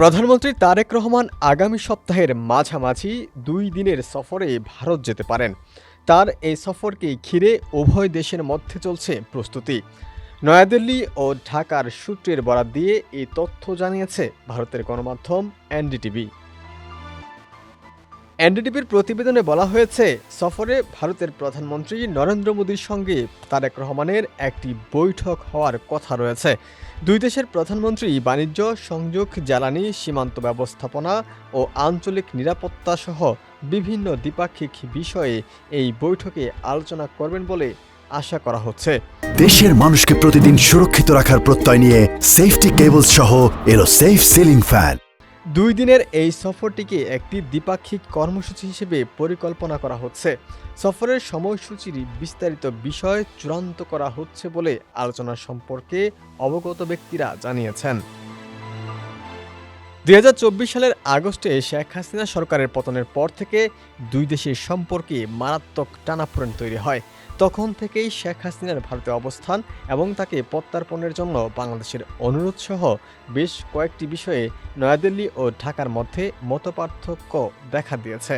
প্রধানমন্ত্রী তারেক রহমান আগামী সপ্তাহের মাঝামাঝি 2 দিনের সফরে ভারত যেতে পারেন। তার এই সফরকে ঘিরে উভয় দেশের মধ্যে চলছে প্রস্তুতি। নয়াদিল্লি ও ঢাকার সূত্রের বরাত দিয়ে এই তথ্য জানিয়েছে ভারতের গণমাধ্যম এনডিটিভি। এনডিটিভির প্রতিবেদনে বলা হয়েছে, সফরে ভারতের প্রধানমন্ত্রী নরেন্দ্র মোদীর সঙ্গে তারেক রহমানের একটি বৈঠক হওয়ার কথা রয়েছে। দুই দেশের প্রধানমন্ত্রী বাণিজ্য, সংযোগ, জ্বালানি, সীমান্ত ব্যবস্থাপনা ও আঞ্চলিক নিরাপত্তা সহ বিভিন্ন দ্বিপাক্ষিক বিষয়ে এই বৈঠকে আলোচনা করবেন বলে আশা করা হচ্ছে। দেশের মানুষকে প্রতিদিন সুরক্ষিত রাখার প্রত্যয় নিয়ে সেফটি কেবলস সহ এলো সেফ সিলিং ফ্যান। 2 দিনের এই সফরটিকে একটি দ্বিপাক্ষিক কর্মসূচি হিসেবে পরিকল্পনা করা হচ্ছে। সফরের সময়সূচির বিস্তারিত বিষয় চূড়ান্ত করা হচ্ছে বলে আলোচনা সম্পর্কে অবগত ব্যক্তিরা জানিয়েছেন। 2024 সালের আগস্টে শেখ হাসিনা সরকারের পতনের পর থেকে দুই দেশের সম্পর্কে মারাত্মক টানাপোড়েন তৈরি হয়। তখন থেকেই শেখ হাসিনার ভারতে অবস্থান এবং তাকে প্রত্যার্পণের জন্য বাংলাদেশের অনুরোধ সহ বেশ কয়েকটি বিষয়ে নয়াদিল্লি ও ঢাকার মধ্যে মতপার্থক্য দেখা দিয়েছে।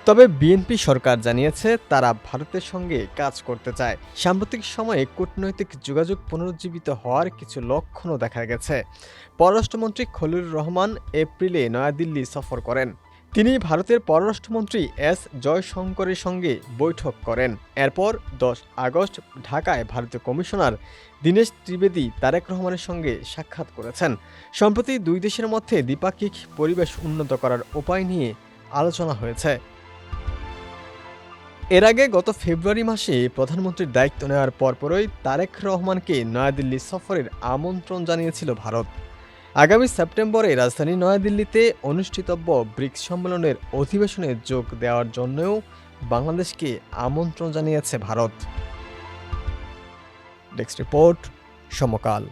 তবে বিএনপি সরকার জানিয়েছে তারা ভারতের সঙ্গে কাজ করতে চায়। সাম্প্রতিক সময়ে কূটনৈতিক যোগাযোগ পুনরুজ্জীবিত হওয়ার কিছু লক্ষণও দেখা গেছে। পররাষ্ট্রমন্ত্রী খলিলুর রহমান এপ্রিলে নয়াদিল্লি সফর করেন। তিনি ভারতের পররাষ্ট্রমন্ত্রী এস জয়শঙ্করের সঙ্গে বৈঠক করেন। এরপর 10 আগস্ট ঢাকায় ভারতীয় কমিশনার দীনেশ ত্রিবেদী তারেক রহমানের সঙ্গে সাক্ষাৎ করেছেন। সম্প্রতি দুই দেশের মধ্যে দ্বিপাক্ষিক পরিবেশ উন্নত করার উপায় নিয়ে আলোচনা হয়েছে। এর আগে গত ফেব্রুয়ারি মাসে প্রধানমন্ত্রীর দায়িত্ব নেওয়ার পরপরই তারেক রহমানকে নয়াদিল্লি সফরের আমন্ত্রণ জানিয়েছিল ভারত। আগামী সেপ্টেম্বরে রাজধানী নয়াদিল্লিতে অনুষ্ঠিতব্য ব্রিক্স সম্মেলনের অধিবেশনে যোগ দেওয়ার জন্যও বাংলাদেশকে আমন্ত্রণ জানিয়েছে ভারত। ডেস্ক রিপোর্ট, সমকাল।